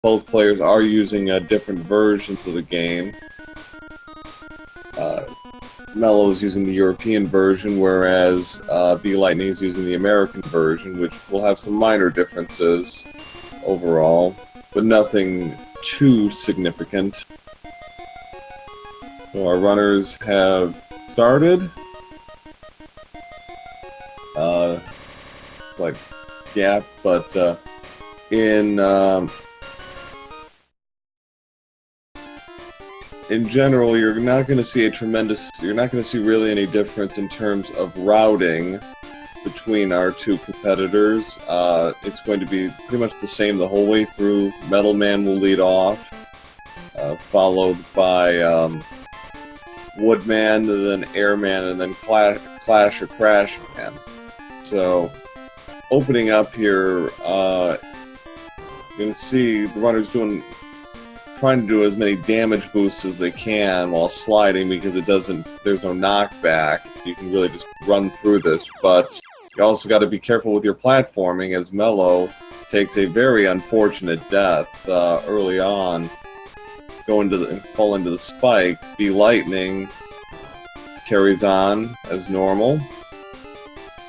both players are using different versions of the game. Mello is using the European version, whereas V Lightning is using the American version, which will have some minor differences overall, but nothing too significant. So our runners have started. Like gap, but in general, you're not going to see really any difference in terms of routing between our two competitors. It's going to be pretty much the same the whole way through. Metal Man will lead off, followed by Woodman, and then Airman, and then Clash or Crash Man. So, opening up here, you're going to see the runners trying to do as many damage boosts as they can while sliding, because there's no knockback. You can really just run through this, but you also got to be careful with your platforming, as Mello takes a very unfortunate death early on, fall into the spike. V Lightning carries on as normal,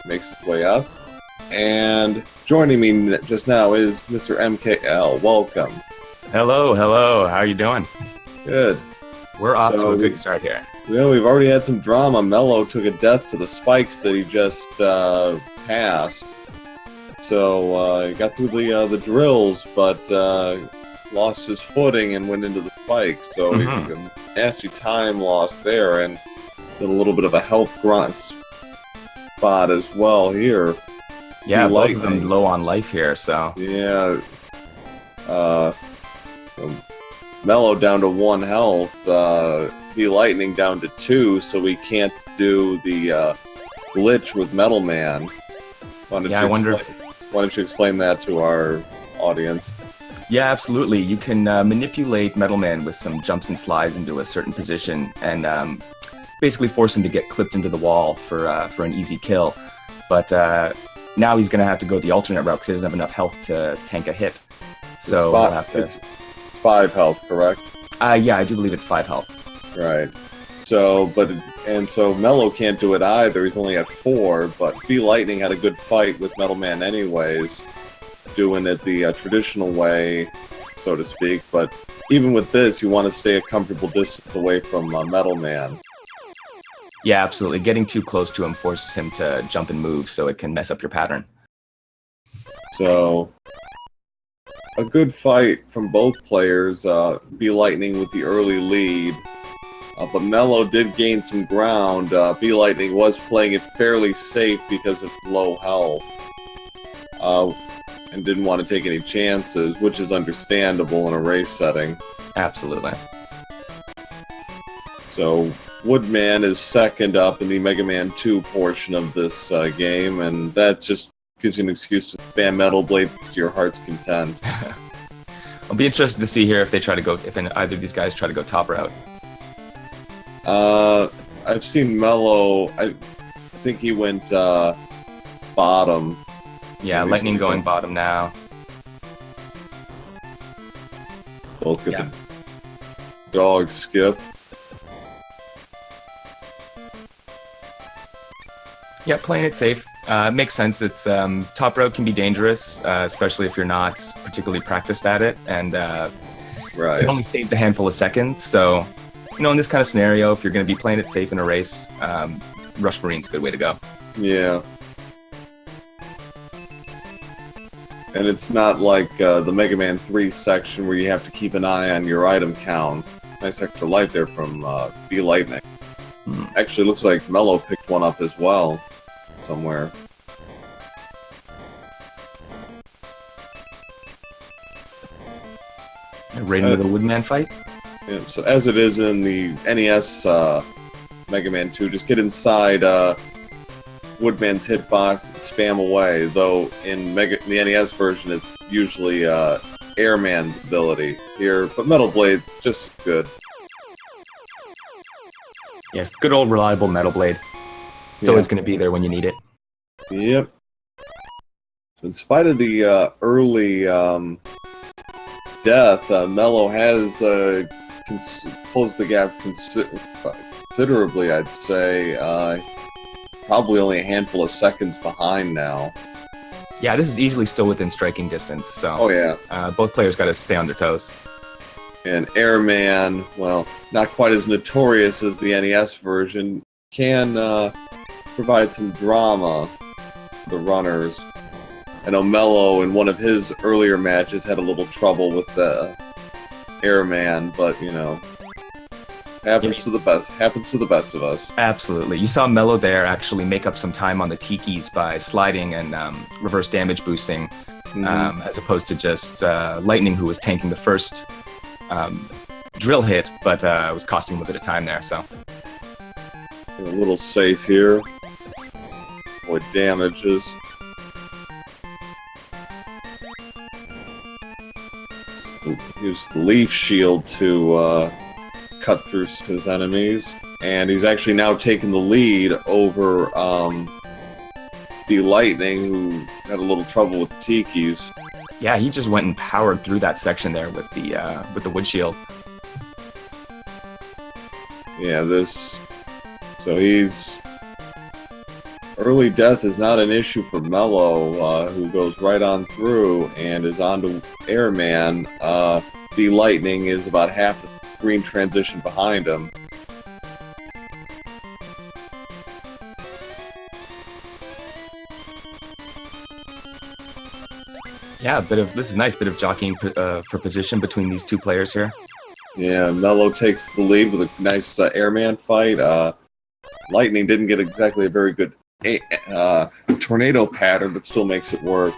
makes its way up, and joining me just now is Mr. MKL. Welcome. Hello. How are you doing? Good. We're off to a good start here. Yeah, we've already had some drama. Mello took a death to the spikes that he just passed. So he got through the drills, but lost his footing and went into the spikes. So he took a nasty time loss there, and did a little bit of a health grunt spot as well here. Yeah, both of them low on life here. So yeah. Mello down to 1 health, V Lightning down to 2, so we can't do the glitch with Metal Man. Why don't you explain that to our audience? Yeah, absolutely. You can manipulate Metal Man with some jumps and slides into a certain position, and basically force him to get clipped into the wall for an easy kill. But now he's going to have to go the alternate route because he doesn't have enough health to tank a hit. So we'll have to... It's 5 health, correct? Yeah, I do believe it's 5 health. Right. So Mello can't do it either. He's only at 4, but V Lightning had a good fight with Metal Man anyways, doing it the traditional way, so to speak. But even with this, you want to stay a comfortable distance away from Metal Man. Yeah, absolutely. Getting too close to him forces him to jump and move, so it can mess up your pattern. So... a good fight from both players, V Lightning with the early lead, but Mello did gain some ground. V Lightning was playing it fairly safe because of low health, and didn't want to take any chances, which is understandable in a race setting. Absolutely. So Woodman is second up in the Mega Man 2 portion of this game, and that's just gives you an excuse to spam Metal Blade to your heart's content. I'll be interested to see here if either of these guys try to go top route. I've seen Mello. I think he went bottom. Yeah, Lightning going bottom now. Both get the dog skip. Yeah, playing it safe. Makes sense. It's top route can be dangerous, especially if you're not particularly practiced at it, and right. It only saves a handful of seconds. So, in this kind of scenario, if you're going to be playing it safe in a race, Rush Marine's a good way to go. Yeah. And it's not like the Mega Man 3 section where you have to keep an eye on your item counts. Nice extra life there from V Lightning. Actually, looks like Mello picked one up as well, somewhere. Right into the Woodman fight? Yeah, so as it is in the NES Mega Man 2, just get inside Woodman's hitbox and spam away, though in the NES version it's usually Airman's ability here, but Metal Blade's just good. Yes, good old reliable Metal Blade. It's always going to be there when you need it. Yep. So in spite of the early death, Mello has closed the gap considerably, I'd say. Probably only a handful of seconds behind now. Yeah, this is easily still within striking distance, so Oh, yeah. Both players got to stay on their toes. And Airman, well, not quite as notorious as the NES version, can provide some drama for the runners. I know Mello in one of his earlier matches had a little trouble with the Airman, but you know, happens to the best. Happens to the best of us. Absolutely. You saw Mello there actually make up some time on the tikis by sliding and reverse damage boosting, as opposed to just Lightning, who was tanking the first drill hit, but was costing him a bit of time there. So A little safe here. Avoid damages. Use the leaf shield to cut through his enemies, and he's actually now taken the lead over the Lightning, who had a little trouble with the tikis. yeah, he just went and powered through that section there with the wood shield. Yeah, so he's early death is not an issue for Mello, who goes right on through and is on to Airman. The Lightning is about half a screen transition behind him. Yeah, this is a nice bit of jockeying for position between these two players here. Yeah, Mello takes the lead with a nice Airman fight. Lightning didn't get exactly a very good tornado pattern, but still makes it work.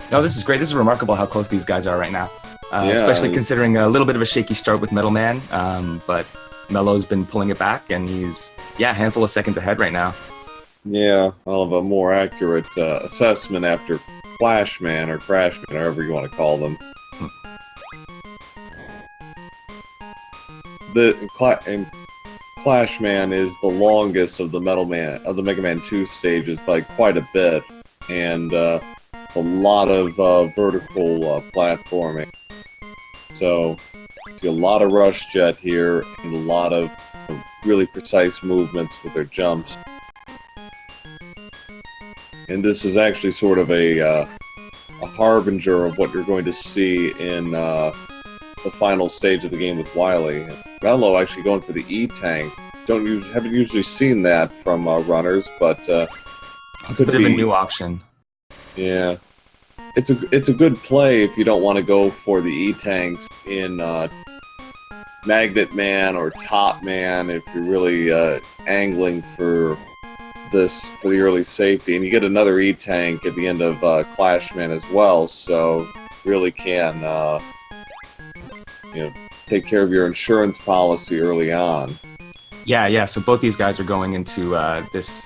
No, this is great. This is remarkable how close these guys are right now. Yeah, especially considering a little bit of a shaky start with Metal Man, but Mello's been pulling it back, and he's, a handful of seconds ahead right now. Yeah, I'll have a more accurate assessment after Flashman or Crashman, however you want to call them. Flashman is the longest of the Mega Man 2 stages by quite a bit, and it's a lot of vertical platforming. So, see a lot of rush jet here, and a lot of really precise movements with their jumps. And this is actually sort of a harbinger of what you're going to see in the final stage of the game with Wily. Mello actually going for the E-Tank. Haven't usually seen that from runners, but it's a bit of a new option. Yeah, it's a good play if you don't want to go for the E-Tanks in Magnet Man or Top Man. If you're really angling for the early safety, and you get another E-Tank at the end of Clashman as well, so really can take care of your insurance policy early on. Yeah. So both these guys are going into this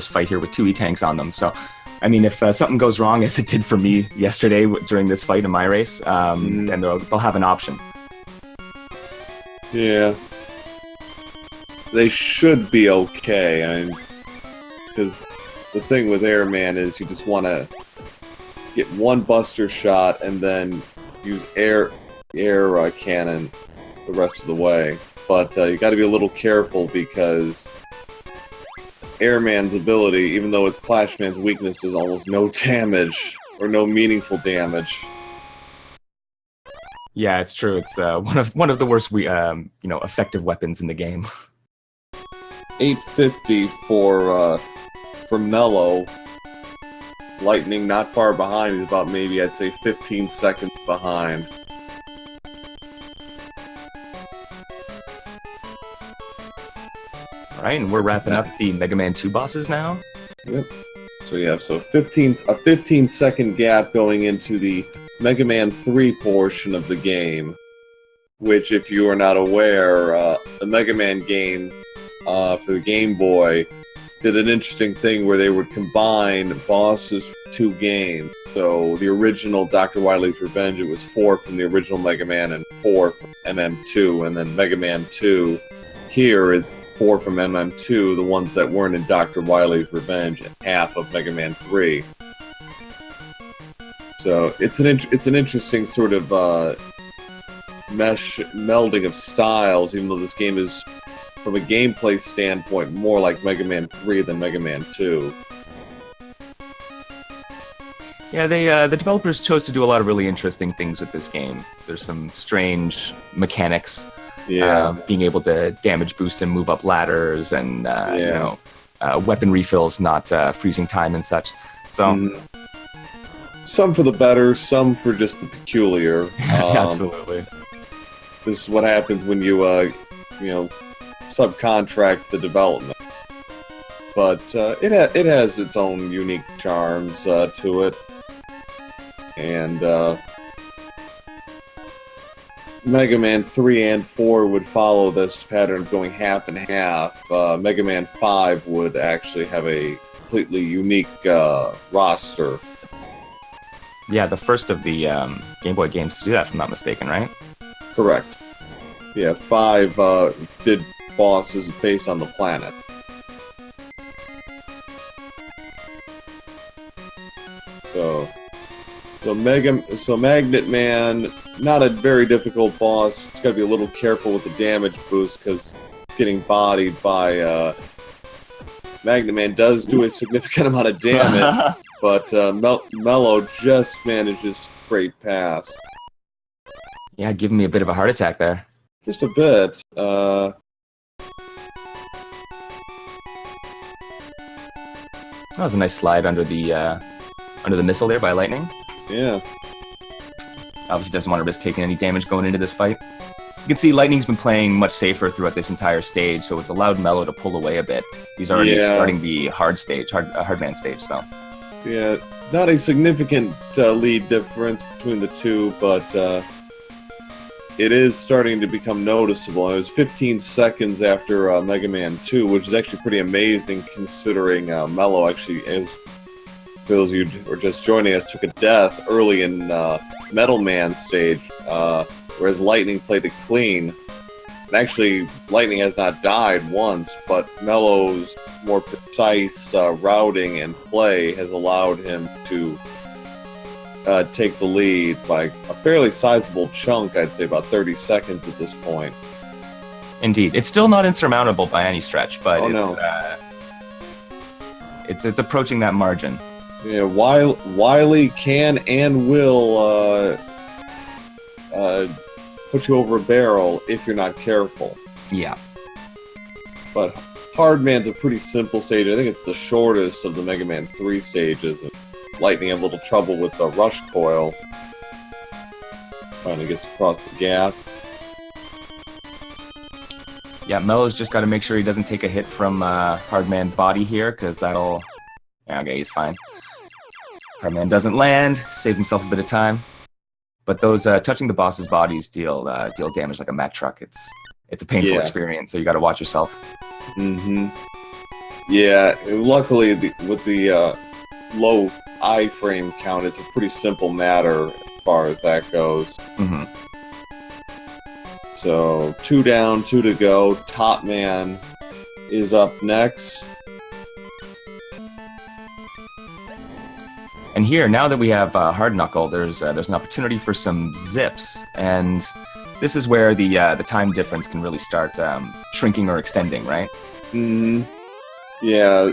fight here with two E-Tanks on them. So, I mean, if something goes wrong, as it did for me yesterday during this fight in my race, then they'll have an option. Yeah, they should be okay. I mean, because the thing with Airman is you just want to get one buster shot and then use air cannon the rest of the way. But you got to be a little careful because Airman's ability, even though it's Clashman's weakness, does almost no damage or no meaningful damage. Yeah, it's true. It's one of the worst effective weapons in the game. 850 for Mello. Lightning not far behind. He's about maybe, I'd say, 15 seconds behind. All right, and we're wrapping up the Mega Man 2 bosses now. Yep. So yeah, so a 15-second gap going into the Mega Man 3 portion of the game, which, if you are not aware, the Mega Man game for the Game Boy did an interesting thing where they would combine bosses for 2 games. So the original Dr. Wily's Revenge, it was 4 from the original Mega Man and 4 from MM2, and then Mega Man 2 here is 4 from MM2, the ones that weren't in Dr. Wily's Revenge, and half of Mega Man 3. So it's an interesting sort of melding of styles, even though this game is, from a gameplay standpoint, more like Mega Man 3 than Mega Man 2. Yeah, the developers chose to do a lot of really interesting things with this game. There's some strange mechanics, being able to damage boost and move up ladders, and weapon refills not freezing time and such. So some for the better, some for just the peculiar. Absolutely. This is what happens when you subcontract the development. But it has its own unique charms to it. And Mega Man 3 and 4 would follow this pattern of going half and half. Mega Man 5 would actually have a completely unique roster. Yeah, the first of the Game Boy games to do that, if I'm not mistaken, right? Correct. Yeah, 5 did bosses based on the planet. So Magnet Man, not a very difficult boss. Just gotta be a little careful with the damage boost, because getting bodied by Magnet Man does do a significant amount of damage, but Mello just manages to scrape past. Yeah, giving me a bit of a heart attack there. Just a bit. That was a nice slide under the missile there by lightning. Yeah. Obviously doesn't want to risk taking any damage going into this fight. You can see Lightning's been playing much safer throughout this entire stage, so it's allowed Mello to pull away a bit. He's already starting the hard man stage, so. Yeah, not a significant lead difference between the two, but it is starting to become noticeable. It was 15 seconds after Mega Man 2, which is actually pretty amazing considering Mello actually, as for those of you who are just joining us, took a death early in Metal Man stage, whereas Lightning played it clean. And actually, Lightning has not died once, but Mello's more precise routing and play has allowed him to take the lead by a fairly sizable chunk, I'd say about 30 seconds at this point. Indeed. It's still not insurmountable by any stretch, but it's approaching that margin. Yeah, Wily can and will put you over a barrel if you're not careful. Yeah. But Hard Man's a pretty simple stage. I think it's the shortest of the Mega Man 3 stages. And Lightning had a little trouble with the rush coil. Finally gets across the gap. Yeah, Mello's just got to make sure he doesn't take a hit from Hard Man's body here, because that'll... Yeah, okay, he's fine. Hard Man doesn't land, saved himself a bit of time. But those touching the boss's bodies deal damage like a Mack truck. It's a painful experience, so you got to watch yourself. Mm-hmm. Yeah, luckily with the low iframe count, it's a pretty simple matter as far as that goes. Mm-hmm. So 2 down, 2 to go. Top Man is up next. And here, now that we have Hard Knuckle, there's an opportunity for some zips, and this is where the time difference can really start shrinking or extending, right? Mm-hmm. Yeah,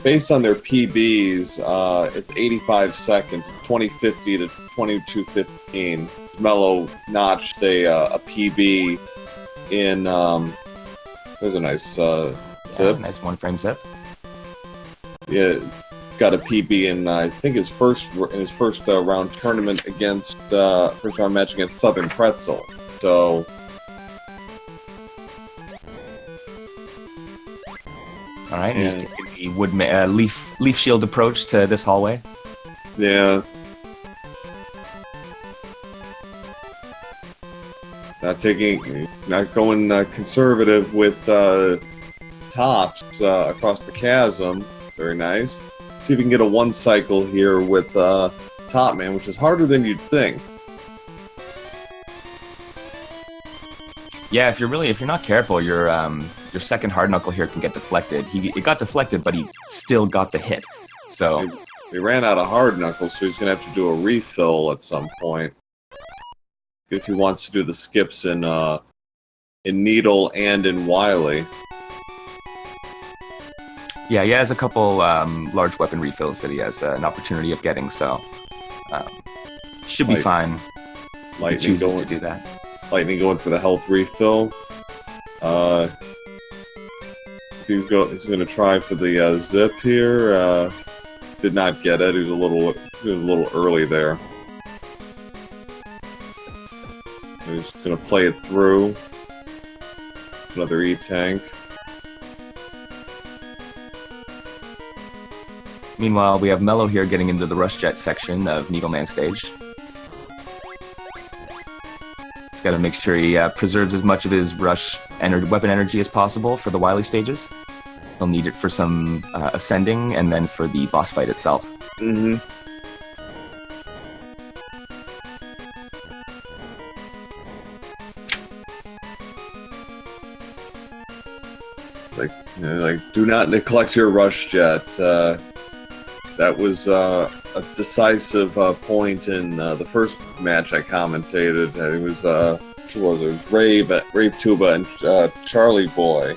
based on their PBs, it's 85 seconds, 2050 to 2215. Mello notched a PB in. There's a nice zip. Nice one-frame zip. Yeah. Got a PB in I think his first round tournament against first round match against Southern Pretzel. So all right, and he's taking the wood leaf shield approach to this hallway. Yeah. Not going conservative with tops across the chasm. Very nice. See if we can get a one cycle here with Top Man, which is harder than you'd think. Yeah, if you're not careful, your your second hard knuckle here can get deflected. It got deflected, but he still got the hit. So he ran out of hard knuckles, so he's gonna have to do a refill at some point if he wants to do the skips in Needle and in Wily. Yeah, he has a couple large weapon refills that he has an opportunity of getting, so should be fine. Lightning he chooses to do that. Lightning going for the health refill. He's going to try for the zip here. Did not get it. He was a little early there. He's going to play it through. Another E-Tank. Meanwhile, we have Mello here getting into the Rush Jet section of Needleman stage. He's got to make sure he preserves as much of his rush weapon energy as possible for the Wily stages. He'll need it for some ascending and then for the boss fight itself. Mm-hmm. Like, do not neglect your Rush Jet. That was a decisive point in the first match I commentated. It was who was it? It was Rave Tuba and Charlie Boy.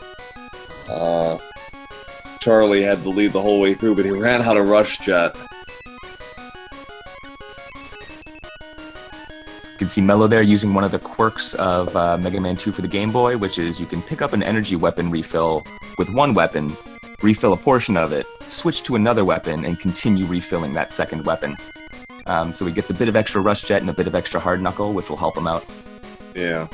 Charlie had the lead the whole way through, but he ran out of Rush Jet. You can see Mello there using one of the quirks of Mega Man 2 for the Game Boy, which is you can pick up an energy weapon refill with one weapon, refill a portion of it, switch to another weapon, and continue refilling that second weapon. So he gets a bit of extra Rush Jet and a bit of extra Hard Knuckle, which will help him out. Yeah.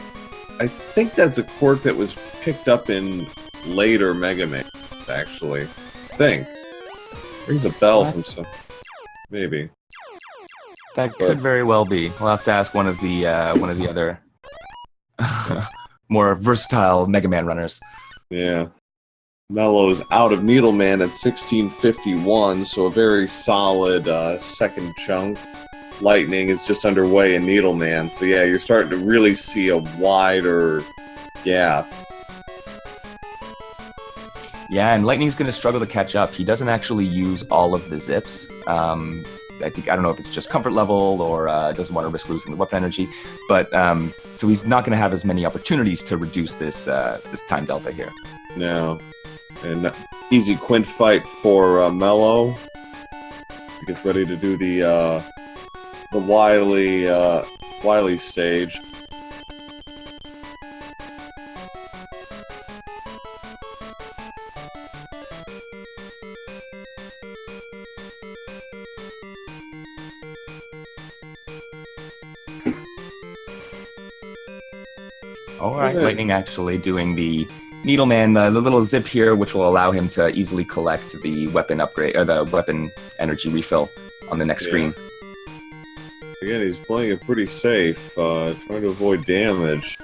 I think that's a quirk that was picked up in later Mega Man, actually. I think. Rings a bell from some... Maybe. That could very well be. We'll have to ask one of the other more versatile Mega Man runners. Yeah. Mello's out of Needleman at 1651, so a very solid second chunk. Lightning is just underway in Needleman, so yeah, you're starting to really see a wider gap. Yeah, and Lightning's going to struggle to catch up. He doesn't actually use all of the zips. I don't know if it's just comfort level or doesn't want to risk losing the weapon energy, but so he's not going to have as many opportunities to reduce this time delta here. No. And easy quint fight for Mello. He gets ready to do the Wily stage. Alright, Lightning actually doing the Needleman, the little zip here, which will allow him to easily collect the weapon upgrade, or the weapon energy refill on the next screen. Again, he's playing it pretty safe, trying to avoid damage.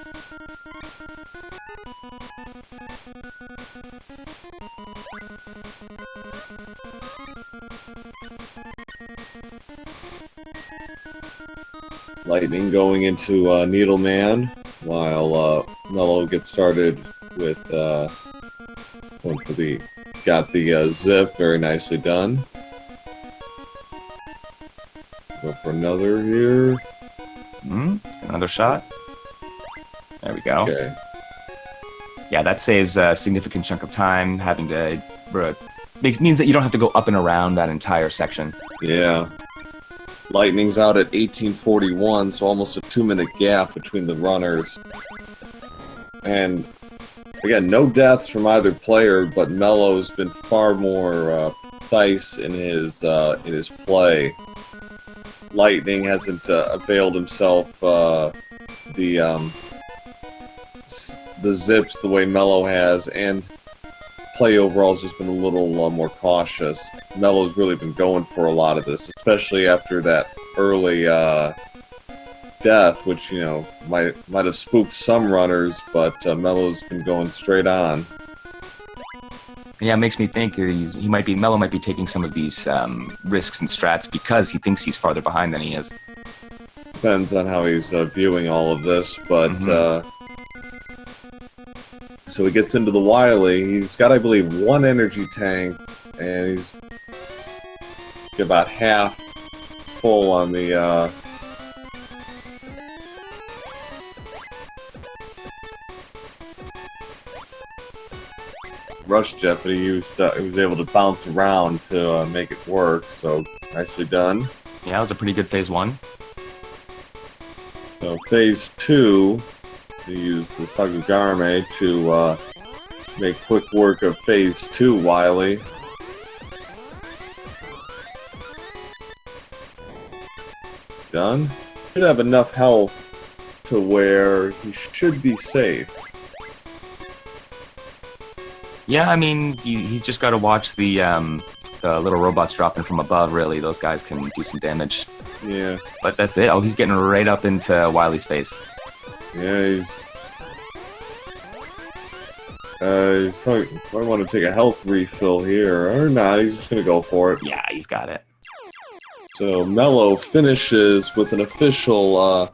Lightning going into Needleman, while Mello gets started with going for got the zip, very nicely done. Go for another here. Another shot. There we go. Okay. Yeah, that saves a significant chunk of time. Having to means that you don't have to go up and around that entire section. Yeah. Lightning's out at 1841, so almost a 2-minute gap between the runners. And again, no deaths from either player, but Mello's been far more precise in his play. Lightning hasn't availed himself the zips the way Mello has, and play overall has just been a little more cautious. Mello's really been going for a lot of this, especially after that early death, which, you know, might have spooked some runners, but Mello's been going straight on. Yeah, it makes me think Mello might be taking some of these risks and strats because he thinks he's farther behind than he is. Depends on how he's viewing all of this, but So he gets into the Wily. He's got, I believe, one energy tank, and he's about half full on the Rush Jet, but he was able to bounce around to make it work, so nicely done. Yeah, it was a pretty good phase 1. So phase 2, he used the Sagugarme to make quick work of phase 2 Wily. Done. Should have enough health to where he should be safe. Yeah, I mean, he's just got to watch the little robots dropping from above, really. Those guys can do some damage. Yeah. But that's it. Oh, he's getting right up into Wily's face. Yeah, he's probably want to take a health refill here, or not. He's just going to go for it. Yeah, he's got it. So Mello finishes with an official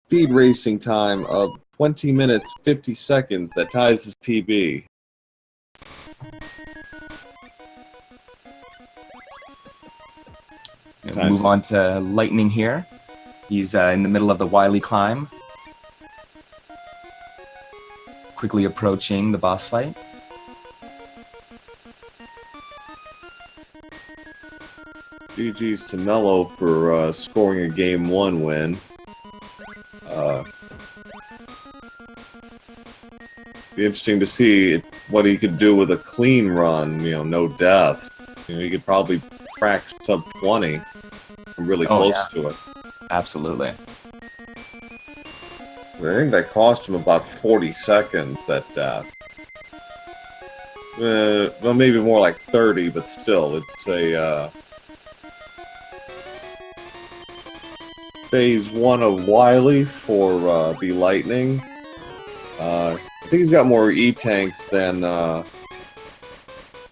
speed racing time of 20 minutes 50 seconds. That ties his PB. Move on to Lightning here. He's in the middle of the Wily climb. Quickly approaching the boss fight. GG's to Mello for scoring a Game 1 win. Be interesting to see what he could do with a clean run, no deaths. He could probably crack sub 20. I'm really close to it. Absolutely. I think that cost him about 40 seconds, that death. Well, maybe more like 30, but still, it's a phase 1 of Wily for the Lightning. I think he's got more E-Tanks than...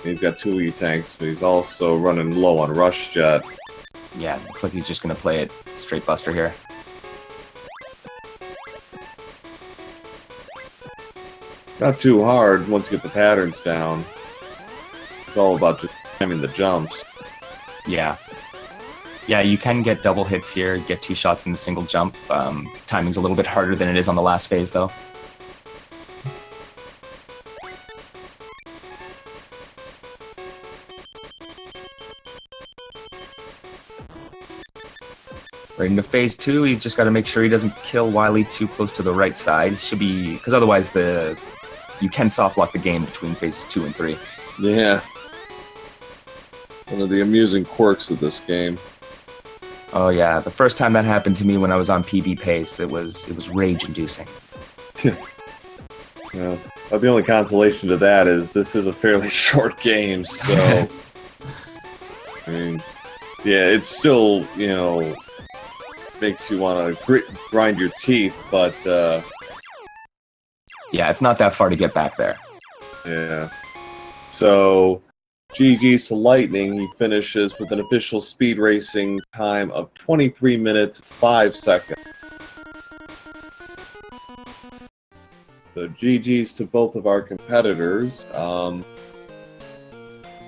he's got 2 E-Tanks, but he's also running low on Rush Jet. Yeah, looks like he's just going to play it straight Buster here. Not too hard once you get the patterns down. It's all about just timing the jumps. Yeah. Yeah, you can get double hits here, get 2 shots in a single jump. Timing's a little bit harder than it is on the last phase, though. Right into phase 2, he's just got to make sure he doesn't kill Wily too close to the right side. Should be, because otherwise you can soft lock the game between phases 2 and 3. Yeah. One of the amusing quirks of this game. Oh yeah, the first time that happened to me when I was on PB pace, it was rage-inducing. Yeah. But the only consolation to that is this is a fairly short game, so I mean, yeah, it's still, makes you want to grind your teeth, but yeah, it's not that far to get back there. Yeah. So GG's to Lightning. He finishes with an official speed racing time of 23 minutes 5 seconds. So GG's to both of our competitors.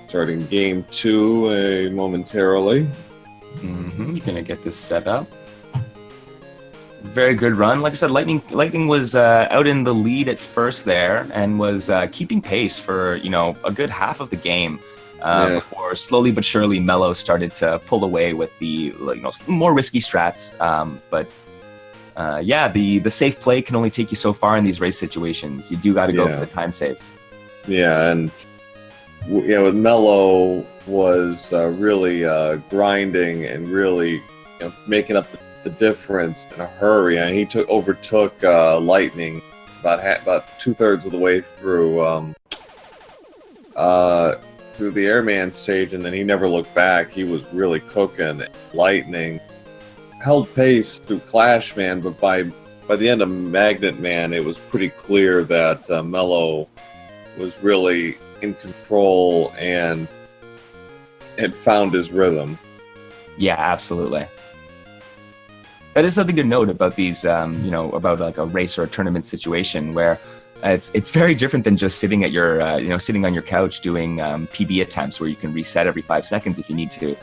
Starting Game 2 momentarily. You're gonna get this set up. Very good run. Like I said, Lightning was out in the lead at first there and was keeping pace for a good half of the game before slowly but surely Mello started to pull away with the more risky strats. But the safe play can only take you so far in these race situations. You do got to go for the time saves. Yeah, and with Mello was really grinding and really making up the difference in a hurry. And he overtook Lightning about 2/3 of the way through the Airman stage, and then he never looked back. He was really cooking. Lightning held pace through Clash Man, but by the end of Magnet Man, it was pretty clear that Mello was really in control and had found his rhythm. Yeah, absolutely. That is something to note about these, about like a race or a tournament situation where It's very different than just sitting at your sitting on your couch doing PB attempts where you can reset every 5 seconds if you need to.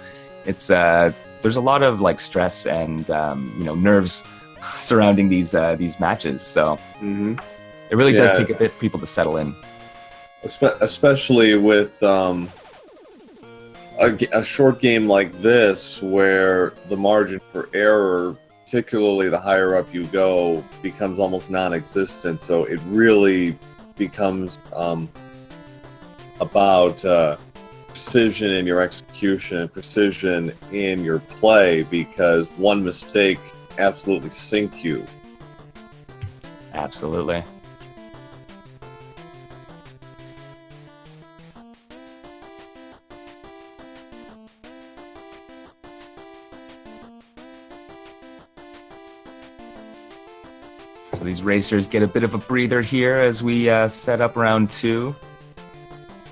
It's there's a lot of like stress and nerves surrounding these matches, so it really does take a bit for people to settle in, especially with a short game like this where the margin for error, particularly the higher up you go, becomes almost non-existent. So it really becomes about precision in your execution, precision in your play, because one mistake absolutely sink you. Absolutely. So these racers get a bit of a breather here as we set up round 2.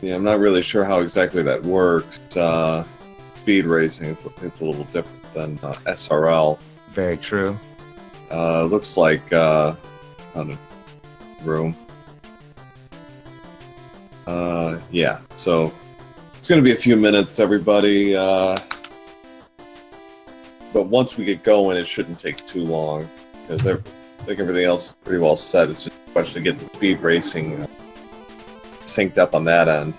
Yeah, I'm not really sure how exactly that works. Speed racing, it's a little different than SRL. Very true. Looks like on a room. Yeah, so it's going to be a few minutes, everybody. But once we get going, it shouldn't take too long, because I think everything else is pretty well set. It's just a question of getting the speed racing synced up on that end.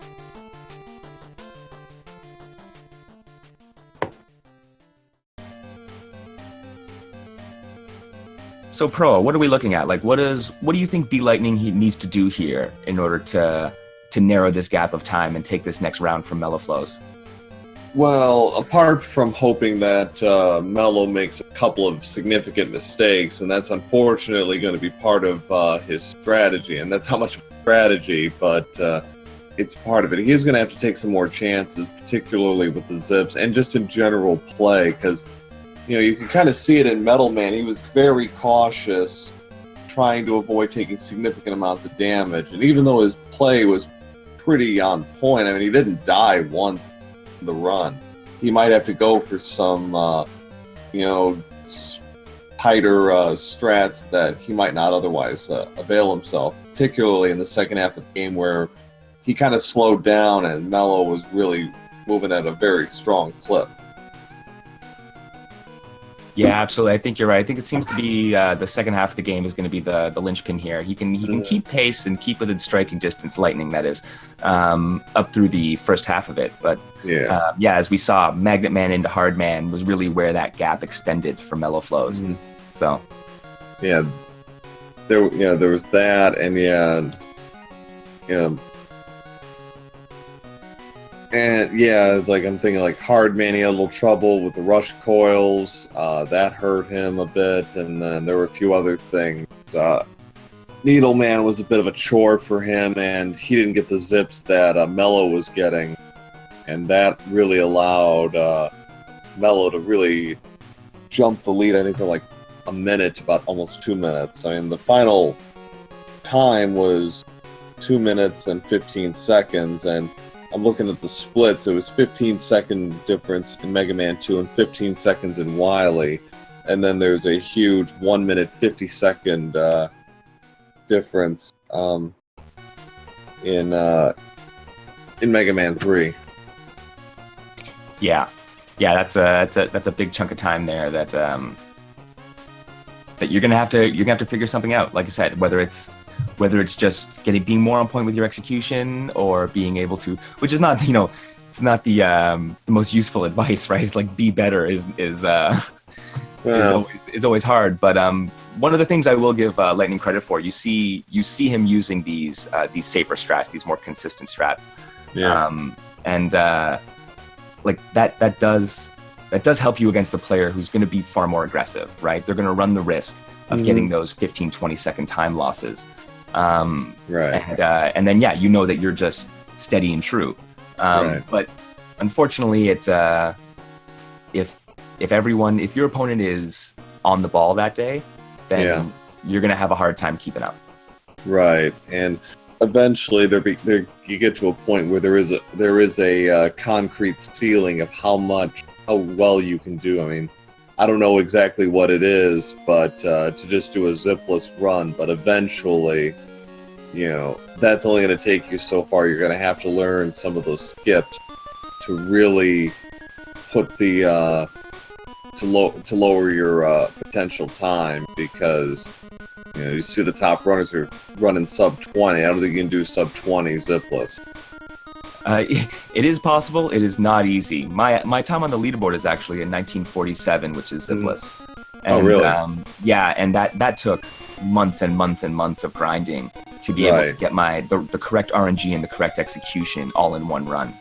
So Pro, what are we looking at? Like, what do you think B Lightning needs to do here in order to narrow this gap of time and take this next round from MelloFlowz? Well, apart from hoping that Mello makes a couple of significant mistakes, and that's unfortunately going to be part of his strategy, and that's how much of a strategy, but it's part of it. He's going to have to take some more chances, particularly with the zips, and just in general play, because you can kind of see it in Metal Man. He was very cautious, trying to avoid taking significant amounts of damage, and even though his play was pretty on point, I mean, he didn't die once the run. He might have to go for some tighter strats that he might not otherwise avail himself, particularly in the second half of the game where he kind of slowed down and Mello was really moving at a very strong clip. Yeah, absolutely. I think you're right. I think it seems to be the second half of the game is going to be the linchpin here. He can keep pace and keep within striking distance, Lightning that is, up through the first half of it. But as we saw, Magnet Man into Hard Man was really where that gap extended for MelloFlowz. So there was that, and And it's like I'm thinking like Hard Man, he had a little trouble with the rush coils. That hurt him a bit, and then there were a few other things. Needle Man was a bit of a chore for him, and he didn't get the zips that Mello was getting, and that really allowed Mello to really jump the lead. I think for like a minute, about almost 2 minutes. I mean, the final time was 2 minutes and 15 seconds, and I'm looking at the splits. It was 15-second difference in Mega Man 2 and 15 seconds in Wily. And then there's a huge 1 minute 50-second difference in Mega Man 3. Yeah, that's a big chunk of time there that you're gonna have to figure something out. Like I said, whether it's just being more on point with your execution or being able to, which is not, it's not the most useful advice, right? It's like be better is always hard. But one of the things I will give Lightning credit for, you see him using these safer strats, these more consistent strats. Like that does help you against the player who's going to be far more aggressive, right? They're going to run the risk of getting those 15-20 second time losses. Right. And then that you're just steady and true. Right. But unfortunately, if your opponent is on the ball that day, then you're gonna have a hard time keeping up. Right. And eventually you get to a point where there is a concrete ceiling of how well you can do. I mean, I don't know exactly what it is, but to just do a zipless run, but eventually you know, that's only going to take you so far. You're going to have to learn some of those skips to really put the to lower your potential time, because you know, you see the top runners are running sub 20. I don't think you can do sub 20 zipless. It is possible. It is not easy. My time on the leaderboard is actually in 1947, which is zipless. And, oh, really? Yeah, and that took months and months and months of grinding to be able to get the correct RNG and the correct execution all in one run.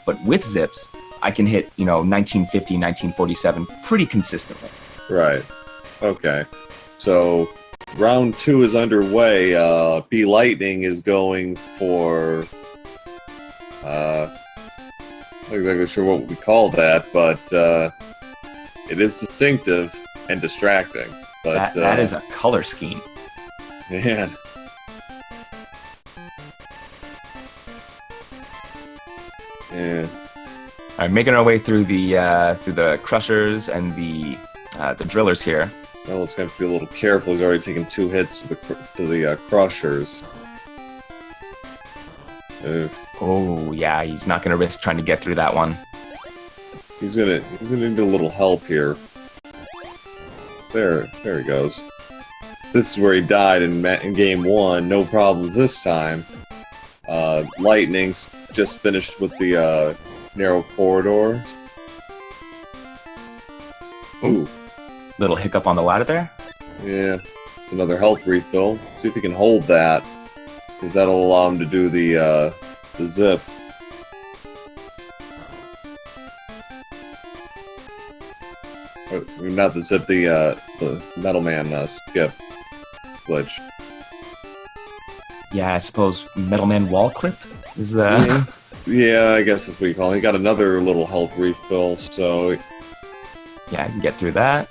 But with zips, I can hit 1950, 1947 pretty consistently. Right. Okay. So round 2 is underway. B Lightning is going for. Not exactly sure what we call that, but it is distinctive and distracting. But that is a color scheme. Man. Yeah. All right, making our way through the crushers and the drillers here. Well, it's going to have to be a little careful. He's already taken 2 hits to the crushers. Oh yeah, he's not going to risk trying to get through that one. He's gonna need a little help here. There he goes. This is where he died in game 1. No problems this time. Lightning's just finished with the narrow corridor. Ooh. Little hiccup on the ladder there. Yeah, it's another health refill. See if he can hold that, because that'll allow him to do the zip. Not the zip, the Metal Man skip glitch. Yeah, I suppose Metal Man wall clip is the. Yeah, I guess that's what you call it. He got another little health refill, so. Yeah, I can get through that.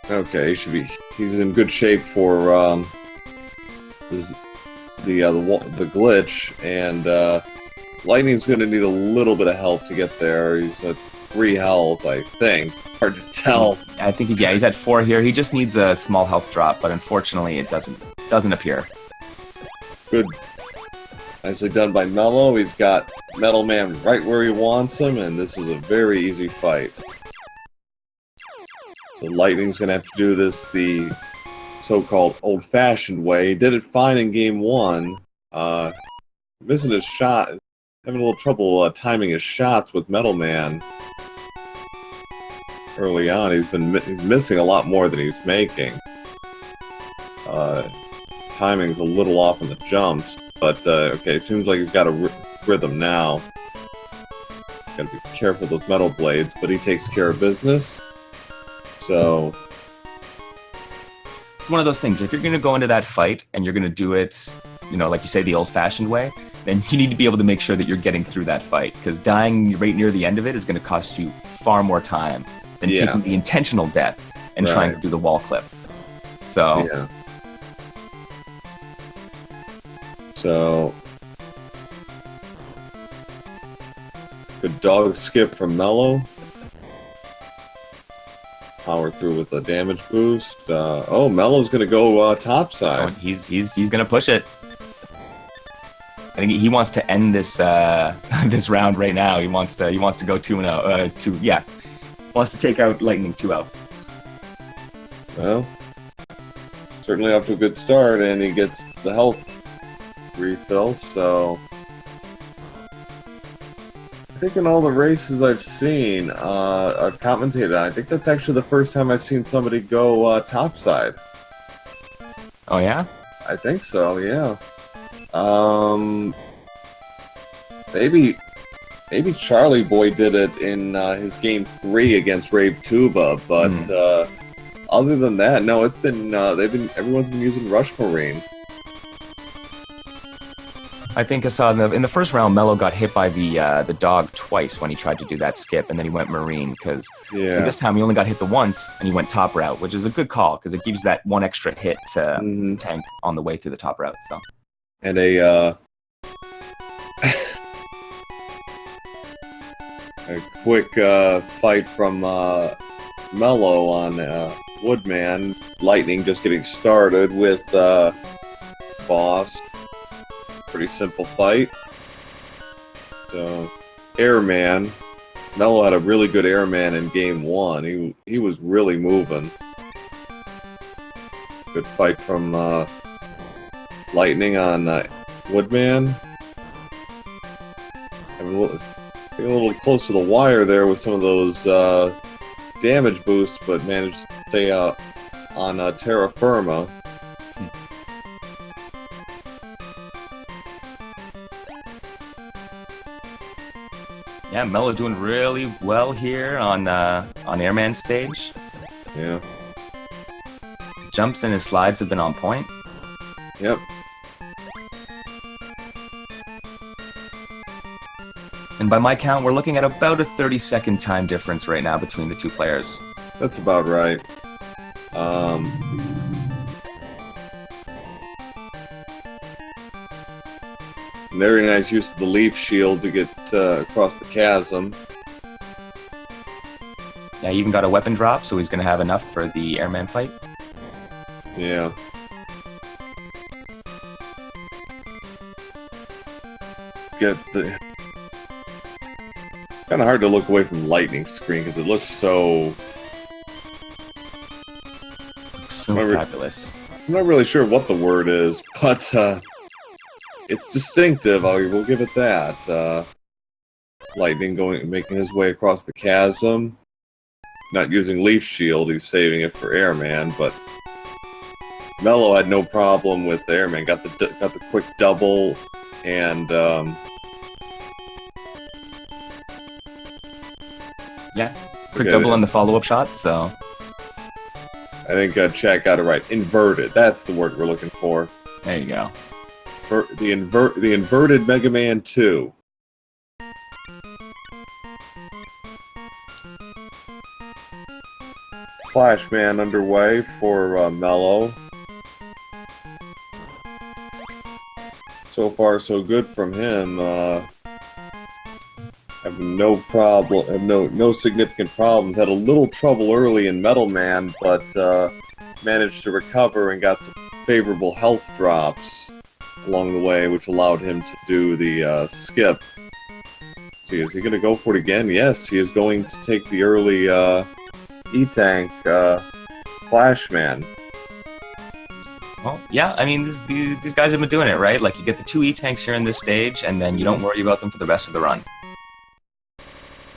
Okay, he's in good shape for the glitch, and Lightning's going to need a little bit of help to get there. He's at 3 health, I think. Hard to tell. I think he's at 4 here. He just needs a small health drop, but unfortunately it doesn't appear. Good. Nicely done by Mello. He's got Metal Man right where he wants him, and this is a very easy fight. So Lightning's going to have to do this the so-called old-fashioned way. He did it fine in game 1. Missing his shot. Having a little trouble timing his shots with Metal Man. Early on, he's missing a lot more than he's making. Timing's a little off in the jumps, but okay, seems like he's got a rhythm now. Gotta be careful with those metal blades, but he takes care of business. So it's one of those things. If you're going to go into that fight and you're going to do it, like you say, the old-fashioned way, then you need to be able to make sure that you're getting through that fight, because dying right near the end of it is going to cost you far more time than taking the intentional death and trying to do the wall clip. So. Yeah. So. Good dog skip from Mello. Power through with a damage boost. Oh, Mello's gonna go topside. Oh, he's gonna push it. I think he wants to end this this round right now. He wants to go 2-0. Wants to take out Lightning 2-0. Well, certainly off to a good start, and he gets the health refill. So I think in all the races I've seen, I've commentated on, I think that's actually the first time I've seen somebody go topside. Oh yeah? I think so, yeah. Maybe Charlie Boy did it in his game 3 against Rave Tuba, but other than that, no, it's been everyone's been using Rush Marine. I think I saw in the first round, Mello got hit by the dog twice when he tried to do that skip, and then he went Marine, because this time he only got hit the once, and he went top route, which is a good call, because it gives you that one extra hit to tank on the way through the top route. So. And a quick fight from Mello on Woodman. Lightning just getting started with Boss. Pretty simple fight. So, Airman. Mello had a really good Airman in game 1. He was really moving. Good fight from Lightning on Woodman. Getting a little close to the wire there with some of those damage boosts, but managed to stay on Terra Firma. Yeah, Mello doing really well here on Airman stage. Yeah. His jumps and his slides have been on point. Yep. And by my count, we're looking at about a 30-second time difference right now between the two players. That's about right. Very nice use of the leaf shield to get across the chasm. Yeah, he even got a weapon drop, so he's going to have enough for the Airman fight. Yeah. Get the... Kind of hard to look away from Lightning's screen because it looks so... Fabulous. I'm not really sure what the word is, but it's distinctive. We'll give it that. Lightning making his way across the chasm. Not using Leaf Shield, he's saving it for Airman, but Mello had no problem with Airman. Got the quick double, and yeah, quick double on the follow-up shot. So I think Chad got it right. Inverted. That's the word we're looking for. There you go. For the inverted Mega Man 2. Flashman underway for Mello. So far, so good from him. Have no problem. Have no significant problems. Had a little trouble early in Metal Man, but managed to recover and got some favorable health drops along the way, which allowed him to do the skip. See, is he going to go for it again? Yes, he is going to take the early E-Tank Flashman. Well, yeah, I mean, these guys have been doing it, right? Like, you get the 2 E-Tanks here in this stage, and then you don't worry about them for the rest of the run.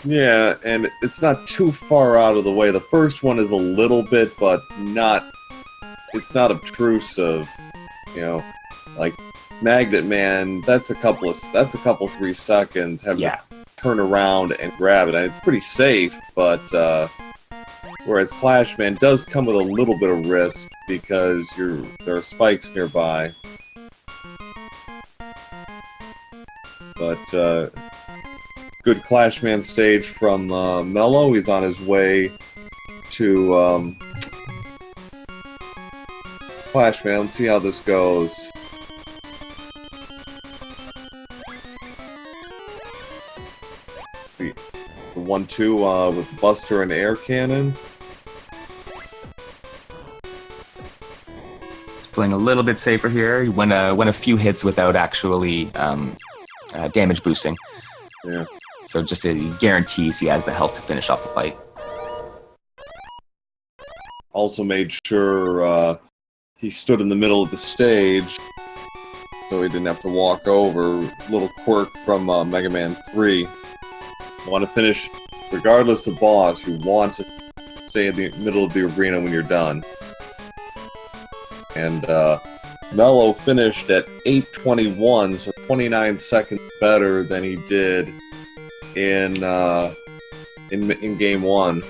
Yeah, and it's not too far out of the way. The first one is a little bit, but it's not obtrusive. You know, like Magnet Man, that's a couple 3 seconds. Have to turn around and grab it, and it's pretty safe. But whereas Flashman does come with a little bit of risk because there are spikes nearby. But good Flashman stage from Mello. He's on his way to Flashman. Let's see how this goes. The 1-2 with Buster and Air Cannon. Playing a little bit safer here. He went a few hits without actually damage boosting. Yeah. So just he guarantees he has the health to finish off the fight. Also made sure he stood in the middle of the stage, so he didn't have to walk over. Little quirk from Mega Man 3. You want to finish, regardless of boss, you want to stay in the middle of the arena when you're done. And Mello finished at 8:21, so 29 seconds better than he did in game 1.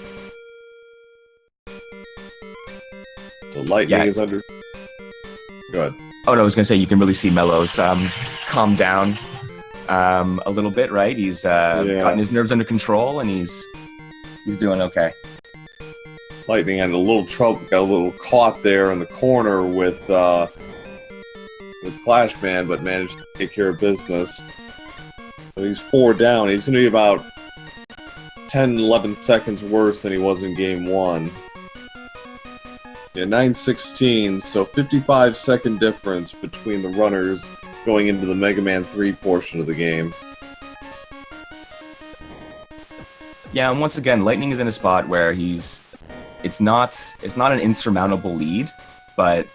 So Lightning is under. Go ahead. Oh no, I was gonna say you can really see Mello's calm down a little bit, right? He's gotten his nerves under control, and he's doing okay. Lightning had a little trouble, got a little caught there in the corner with Flashman, but managed to take care of business. So he's 4 down. He's going to be about 10, 11 seconds worse than he was in game 1. Yeah, 9:16. So 55-second difference between the runners going into the Mega Man 3 portion of the game. Yeah, and once again, Lightning is in a spot where it's not an insurmountable lead, but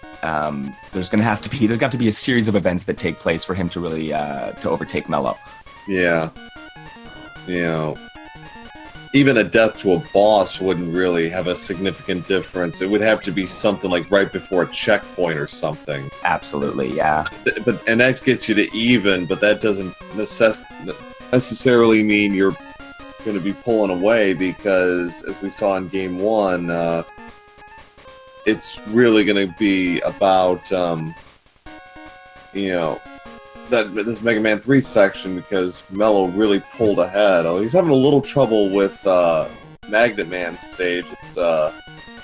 there's gonna have to be a series of events that take place for him to really to overtake Mello. Yeah. You know, even a death to a boss wouldn't really have a significant difference. It would have to be something like right before a checkpoint or something. Absolutely, yeah. And that gets you to even, but that doesn't necessarily mean you're going to be pulling away, because as we saw in game 1, it's really going to be about this Mega Man 3 section, because Mello really pulled ahead. He's having a little trouble with Magnet Man stage. Its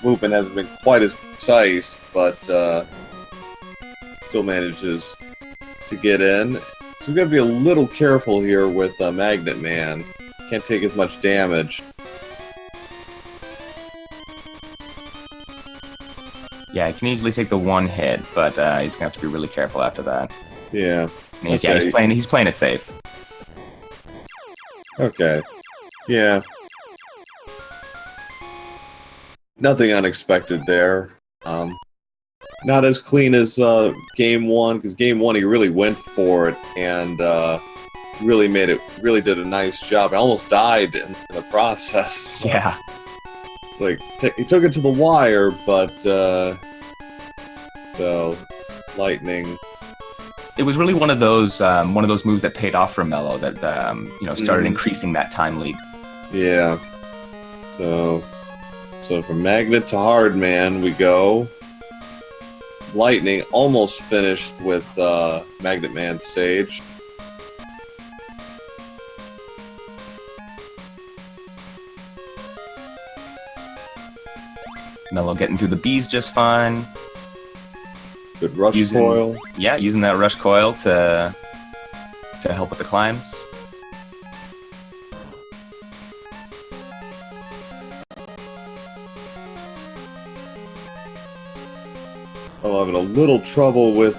movement hasn't been quite as precise, but still manages to get in. So he's got to be a little careful here with Magnet Man. Can't take as much damage. Yeah, he can easily take the one hit, but he's gonna have to be really careful after that. Yeah. And he's playing it safe. Okay. Yeah. Nothing unexpected there. Not as clean as game 1, because game 1 he really went for it and really did a nice job. I almost died in the process. Yeah. It's like he took it to the wire, but so Lightning. It was really one of those moves that paid off for Mello, that started increasing that time lead. Yeah. So from Magnet to Hardman we go. Lightning almost finished with Magnet Man stage. Mello getting through the bees just fine. Good rush coil. Yeah, using that rush coil to help with the climbs. Having a little trouble with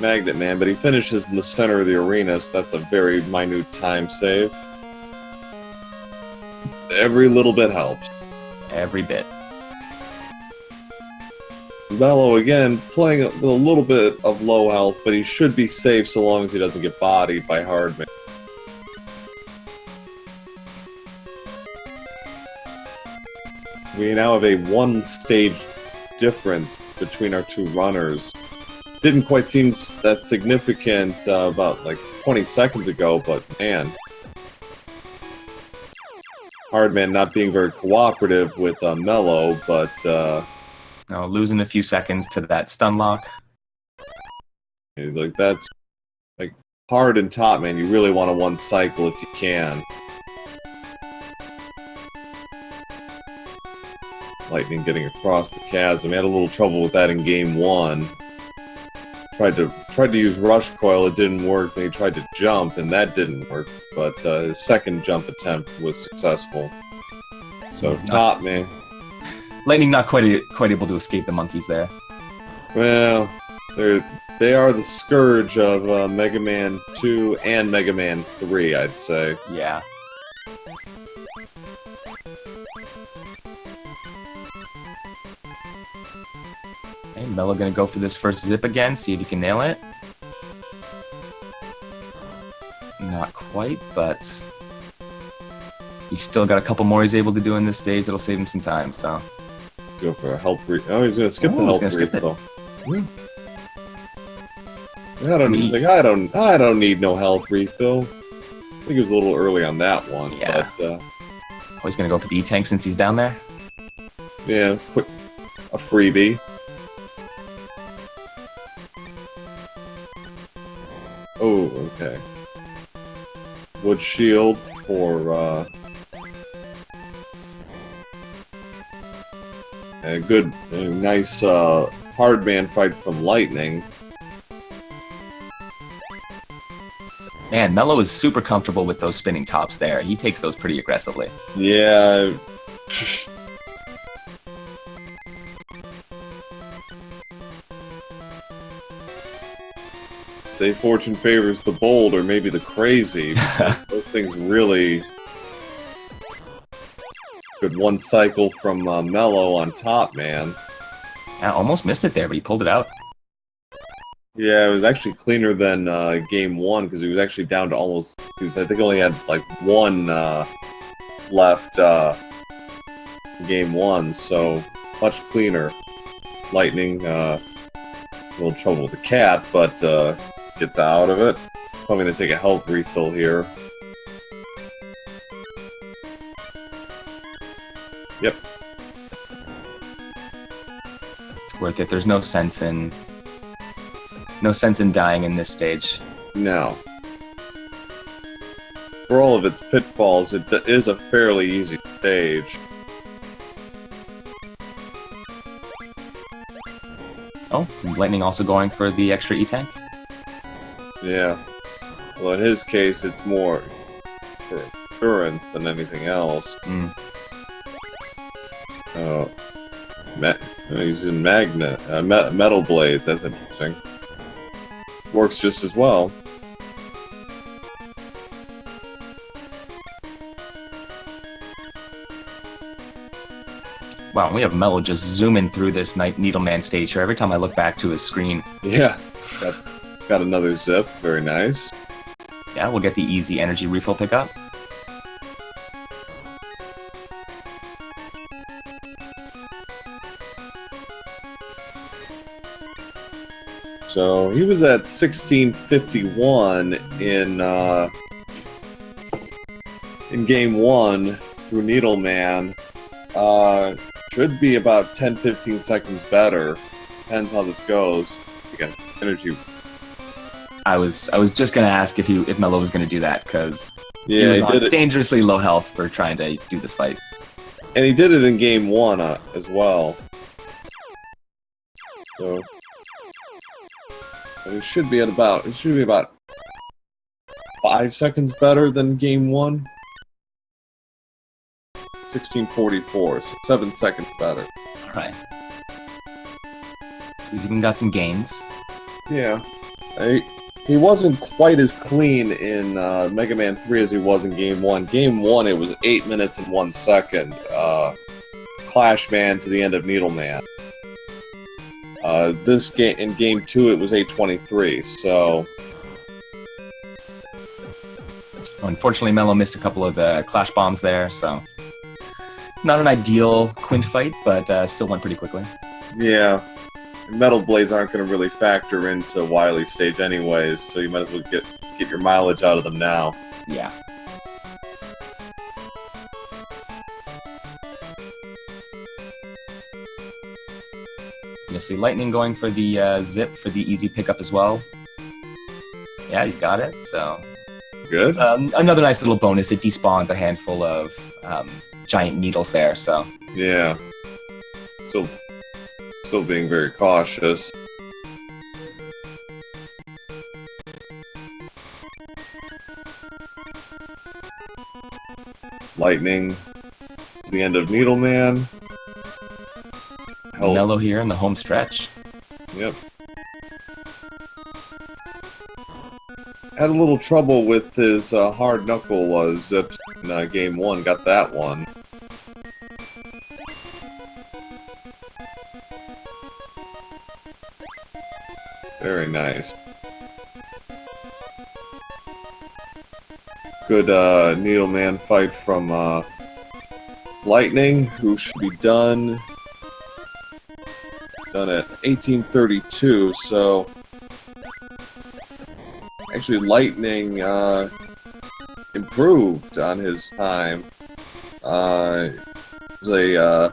Magnet Man, but he finishes in the center of the arena, so that's a very minute time save. Every little bit helps. Every bit. Mello, again, playing with a little bit of low health, but he should be safe so long as he doesn't get bodied by Hardman. We now have a one-stage difference between our two runners. Didn't quite seem that significant about like 20 seconds ago, but man. Hardman not being very cooperative with Mello, but losing a few seconds to that stun lock. Like that's like hard and top, man. You really want to one cycle if you can. Lightning getting across the chasm. He had a little trouble with that in game 1. Tried to use rush coil, it didn't work. Then he tried to jump, and that didn't work. But his second jump attempt was successful. So top, man. Lightning not quite able to escape the monkeys there. Well, they are the scourge of Mega Man 2 and Mega Man 3, I'd say. Yeah. Hey, Mello gonna go for this first zip again, see if he can nail it. Not quite, but he's still got a couple more he's able to do in this stage that'll save him some time, so. Go for a health refill. Oh, he's gonna skip the health refill. I don't need no health refill. I think he was a little early on that one. Yeah. But, he's gonna go for the E-Tank since he's down there? Yeah, a freebie. Oh, okay. Wood shield for a good, nice hardman fight from Lightning. Man, Mello is super comfortable with those spinning tops there. He takes those pretty aggressively. Yeah. say fortune favors the bold or maybe the crazy. Because those things really good. One cycle from Mello on top, man. I almost missed it there, but he pulled it out. Yeah, it was actually cleaner than game one because he was actually down to almost. I think only had like one left game one, so much cleaner. Lightning, a little trouble with the cat, but gets out of it. I'm going to take a health refill here. Yep. It's worth it. There's no sense in dying in this stage. No. For all of its pitfalls, it is a fairly easy stage. Oh, Lightning also going for the extra E-Tank? Yeah. Well, in his case, it's more for endurance than anything else. He's in metal blades. That's interesting. Works just as well. Wow, we have Mello just zooming through this Needleman stage here. Every time I look back to his screen. Yeah, got another zip. Very nice. Yeah, we'll get the easy energy refill pickup. So he was at 1651 in game one through Needleman. Should be about 10-15 seconds better. Depends how this goes. Again, energy. I was just gonna ask if Mello was gonna do that because yeah, he was did on it. Dangerously low health for trying to do this fight. And he did it in game one as well. So it should be about 5 seconds better than game one. 1644, so 7 seconds better. Alright. He's even got some gains. Yeah. He wasn't quite as clean in Mega Man 3 as he was in game one. Game one, it was 8 minutes and 1 second. Clash Man to the end of Needleman. This game in game two, it was 8:23. So Unfortunately, Mello missed a couple of the clash bombs there, so not an ideal Quint fight, but still went pretty quickly. yeah, metal blades aren't going to really factor into Wily stage anyways, so you might as well get your mileage out of them now. Yeah. You'll see Lightning going for the zip for the easy pickup as well. Yeah, he's got it, so Good. another nice little bonus. It despawns a handful of giant needles there, so Yeah. Still being very cautious. Lightning. The end of Needleman. Help. Mello here in the home stretch. Yep. Had a little trouble with his hard knuckle zips in game one. Got that one. Very nice. Good Needleman fight from Lightning, who should be done at 1832. So actually, Lightning improved on his time. It was a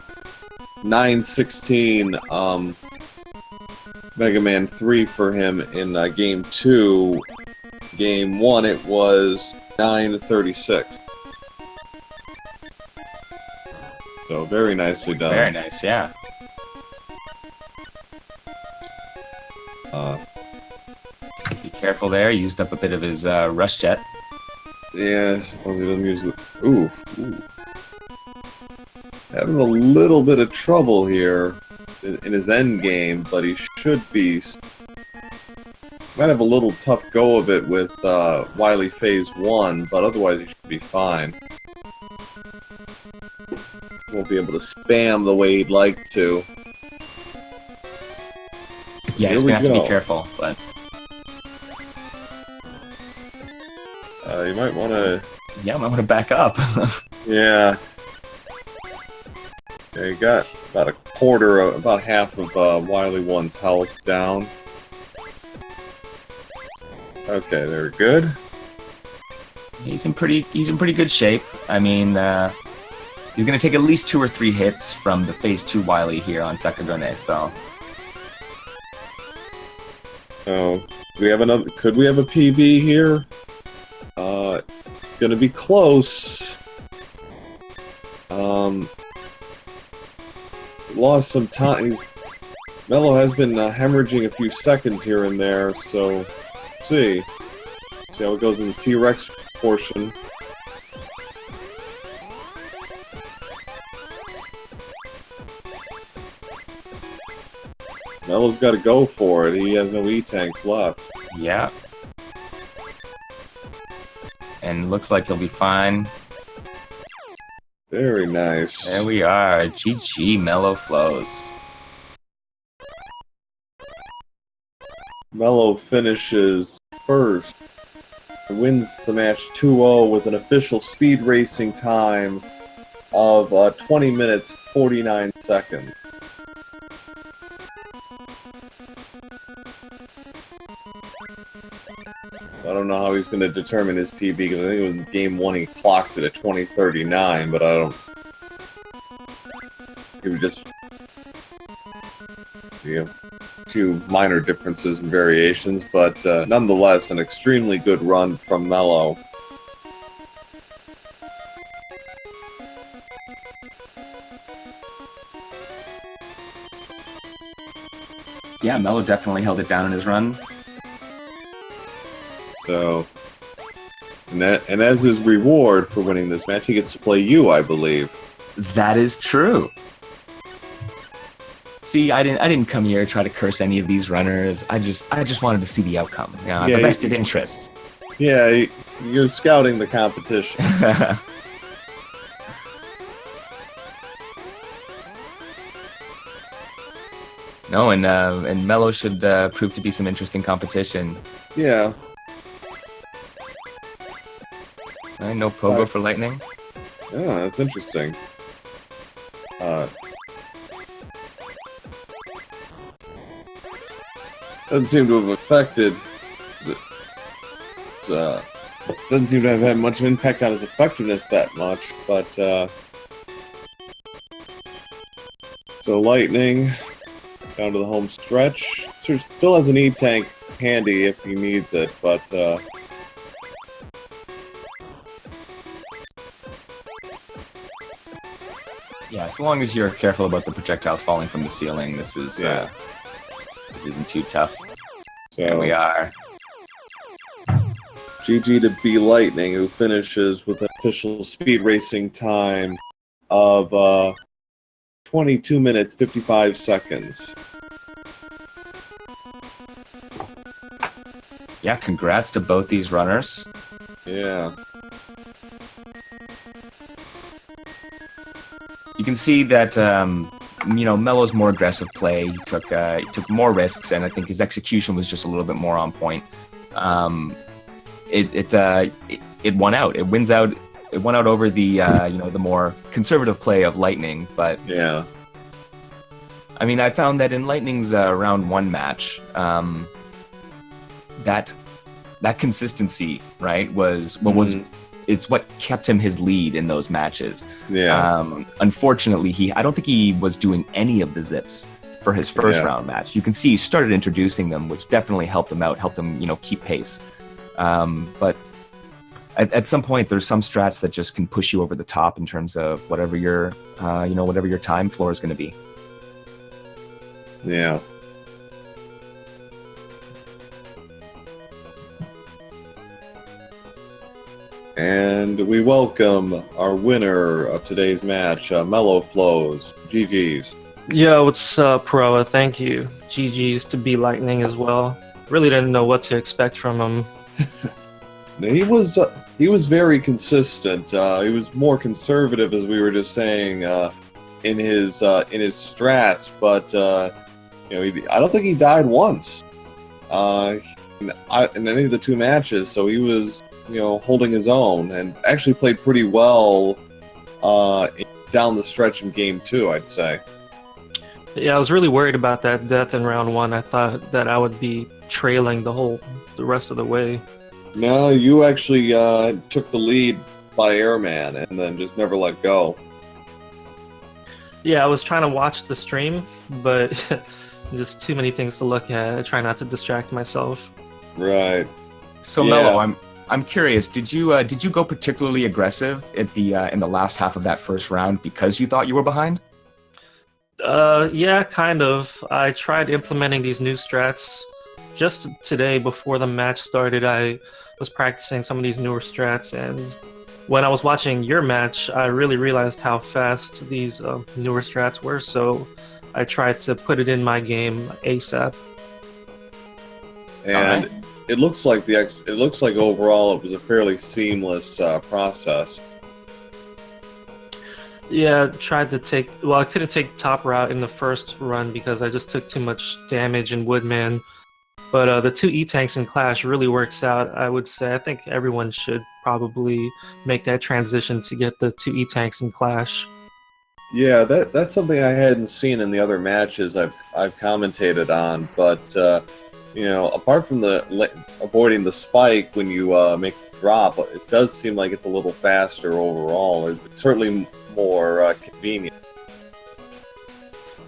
9:16 Mega Man 3 for him in game 2. Game 1, it was 9:36. So very nicely done. Very nice, yeah. Be careful there. Used up a bit of his rush jet. Yeah, I suppose he doesn't use the... Ooh. Having a little bit of trouble here in his end game, but he should be Might have a little tough go of it with Wily Phase 1, but otherwise he should be fine. Won't be able to spam the way he'd like to. Yeah, he's gonna have to be careful, but... You might want to... Yeah, I might want to back up. Yeah. Yeah, you got about half of Wily 1's health down. Okay, they're good. He's in pretty good shape. I mean, he's gonna take at least 2 or 3 hits from the Phase 2 Wily here on Sakagone, so... Oh, we have another. Could we have a PB here? Gonna be close. Lost some time. Mello has been hemorrhaging a few seconds here and there, so let's see how it goes in the T-Rex portion. Mello's got to go for it. He has no E-tanks left. Yeah. And looks like he'll be fine. Very nice. There we are. GG MelloFlowz. Mello finishes first. Wins the match 2-0 with an official speed racing time of 20 minutes 49 seconds. I don't know how he's going to determine his PB, because I think it was in game 1 he clocked it at 20:39, but I don't... He would just... You have a few minor differences and variations, but nonetheless, an extremely good run from Mello. Yeah, Mello definitely held it down in his run. So, and as his reward for winning this match, he gets to play you, I believe. That is true. See, I didn't come here to try to curse any of these runners. I just wanted to see the outcome. You know, the vested interest. Yeah, you're scouting the competition. No, and Mello should prove to be some interesting competition. Yeah. No pogo for Lightning. Yeah, that's interesting. Doesn't seem to have affected. Doesn't seem to have had much impact on his effectiveness that much, but so Lightning down to the home stretch. Still has an E-tank handy if he needs it, but yeah, so long as you're careful about the projectiles falling from the ceiling, this isn't too tough. So there we are. GG to B Lightning, who finishes with an official speed racing time of 22 minutes 55 seconds. Yeah, congrats to both these runners. Yeah. You can see that Mello's more aggressive play. He took more risks, and I think his execution was just a little bit more on point. It won out. It wins out. It won out over the the more conservative play of Lightning. But yeah, I mean, I found that in Lightning's round 1 match, that consistency, right, was what was. It's what kept him his lead in those matches. Yeah. Unfortunately, I don't think he was doing any of the zips for his first round match. You can see he started introducing them, which definitely helped him out, helped him, keep pace. But at some point, there's some strats that just can push you over the top in terms of whatever your time floor is going to be. Yeah. And we welcome our winner of today's match, MelloFlowz. GG's. Yo, what's up, Proa? Thank you. GG's to B Lightning as well. Really didn't know what to expect from him. He was very consistent. He was more conservative, as we were just saying, in his strats. But I don't think he died once in any of the two matches. So he was holding his own and actually played pretty well down the stretch in game 2, I'd say. Yeah, I was really worried about that death in round 1. I thought that I would be trailing the rest of the way. No, you actually took the lead by airman and then just never let go. Yeah, I was trying to watch the stream, but just too many things to look at. I try not to distract myself. Right. So Yeah. Mello, I'm curious. Did you go particularly aggressive at the in the last half of that first round because you thought you were behind? Yeah, kind of. I tried implementing these new strats. Just today, before the match started, I was practicing some of these newer strats, and when I was watching your match, I really realized how fast these newer strats were, so I tried to put it in my game ASAP. And Alright. it looks like overall it was a fairly seamless process. Yeah, tried to take... Well, I couldn't take top route in the first run because I just took too much damage in Woodman. But the two E-Tanks in Clash really works out, I would say. I think everyone should probably make that transition to get the two E-Tanks in Clash. Yeah, that's something I hadn't seen in the other matches I've commentated on. But apart from avoiding the spike when you make the drop, it does seem like it's a little faster overall. It's certainly more convenient.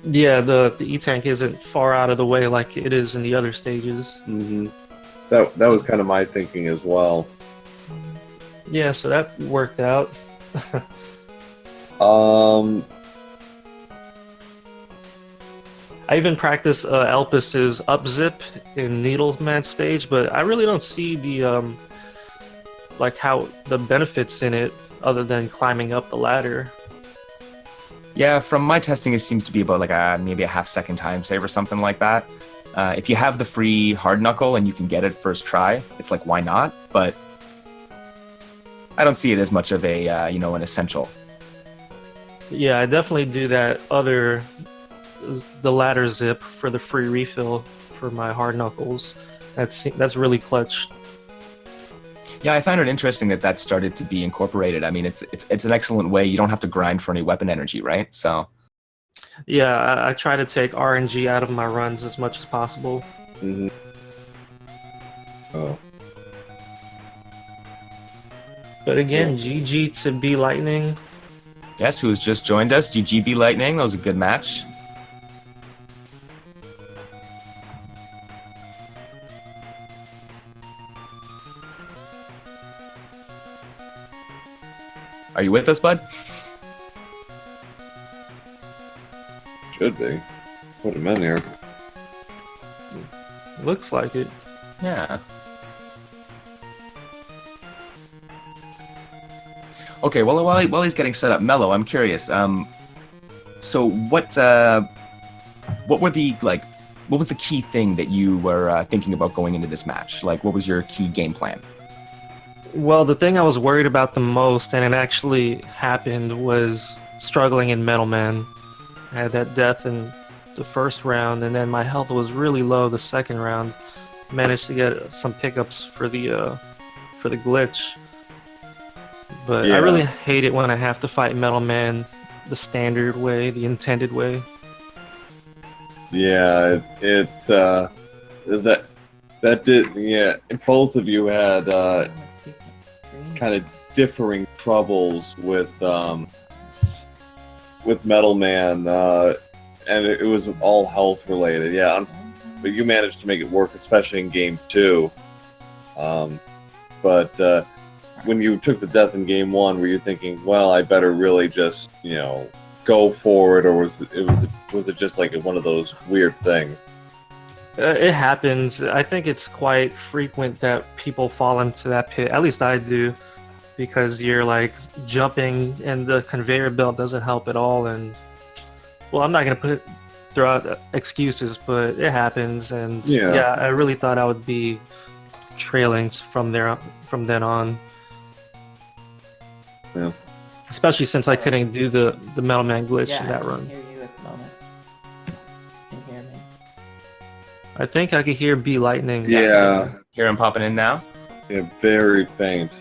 Yeah, the E-Tank isn't far out of the way like it is in the other stages. Mm-hmm. That was kind of my thinking as well. Yeah, so that worked out. I even practice Elpis's up-zip in Needles Man stage, but I really don't see the how the benefits in it other than climbing up the ladder. Yeah, from my testing, it seems to be about maybe a half-second time save or something like that. If you have the free hard knuckle and you can get it first try, it's like, why not? But I don't see it as much of a an essential. Yeah, I definitely do that the ladder zip for the free refill for my hard knuckles. That's really clutch. Yeah, I find it interesting that started to be incorporated. I mean, it's an excellent way. You don't have to grind for any weapon energy, right? So. Yeah, I try to take RNG out of my runs as much as possible. Mm-hmm. Oh. But again, GG to B Lightning. Yes, who has just joined us? GGB Lightning. That was a good match. Are you with us, bud? Should be. Put him in here. Looks like it. Yeah. Okay, well, while he's getting set up, Mello, I'm curious. So what were the what was the key thing that you were thinking about going into this match? Like, what was your key game plan? Well, the thing I was worried about the most, and it actually happened, was struggling in Metal Man. I had that death in the first round, and then my health was really low the second round. Managed to get some pickups for the glitch. But Yeah. I really hate it when I have to fight Metal Man the standard way, the intended way. Yeah, that did. Yeah, both of you had kind of differing troubles with Metal Man, and it was all health related. Yeah, but you managed to make it work, especially in game 2. But when you took the death in game 1, were you thinking, well, I better really just go for it, or was it just like one of those weird things? It happens. I think it's quite frequent that people fall into that pit. At least I do, because you're like jumping and the conveyor belt doesn't help at all. And well, I'm not gonna throw out excuses, but it happens, and Yeah. I really thought I would be trailing from then on. Yeah. Especially since I couldn't do the Metal Man glitch in that I run. can hear you at the moment. Can you hear me? I think I could hear B Lightning. Yeah. Hear him popping in now? Yeah, very faint.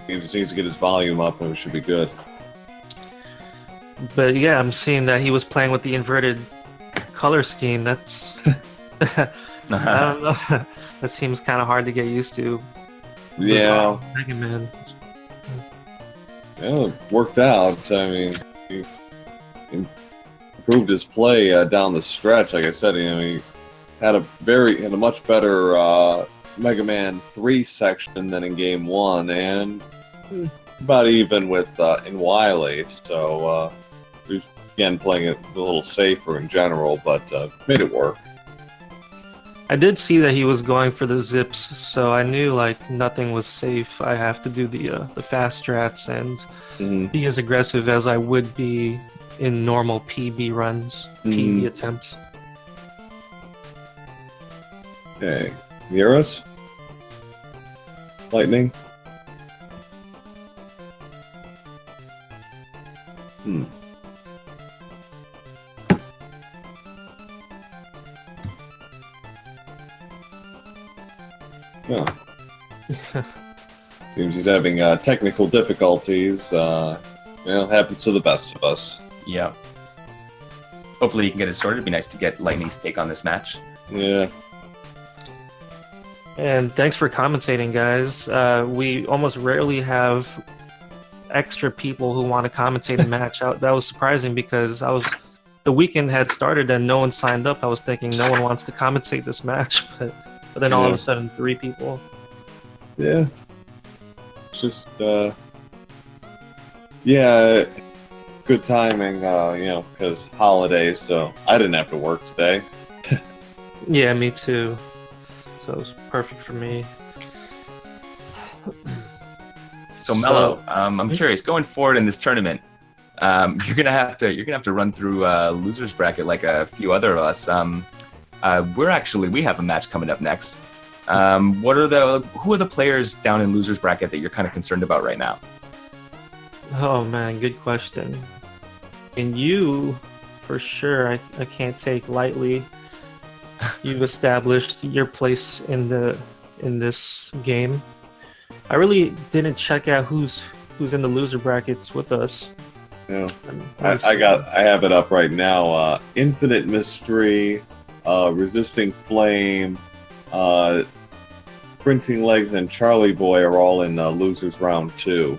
He just needs to get his volume up and we should be good. But yeah, I'm seeing that he was playing with the inverted color scheme. That's I don't know. That seems kind of hard to get used to. Yeah. Mega Man. Yeah, it worked out. I mean, he improved his play down the stretch. Like I said, he had a much better Mega Man 3 section than in Game 1, and about even with in Wily. So he was again playing it a little safer in general, but made it work. I did see that he was going for the zips, so I knew like nothing was safe. I have to do the fast strats and be as aggressive as I would be in normal PB runs, PB attempts. Okay, you hear us? Lightning? Yeah. Seems he's having technical difficulties. Happens to the best of us. Yeah. Hopefully he can get it sorted. It'd be nice to get Lightning's take on this match. Yeah. And thanks for commentating, guys. We almost rarely have extra people who want to commentate a match. That was surprising because the weekend had started and no one signed up. I was thinking no one wants to commentate this match, but then all of a sudden 3 people. Yeah. It's just good timing, because holidays, so I didn't have to work today. Yeah, me too. So it was perfect for me. So Mello, I'm curious. Going forward in this tournament, you're gonna have to run through losers bracket like a few other of us. We have a match coming up next. Who are the players down in losers bracket that you're kind of concerned about right now? Oh man, good question. And you, for sure, I can't take lightly. You've established your place in this game. I really didn't check out who's in the loser brackets with us. Yeah, I have it up right now. Infinite Mystery, Resisting Flame, Printing Legs, and Charlie Boy are all in losers round 2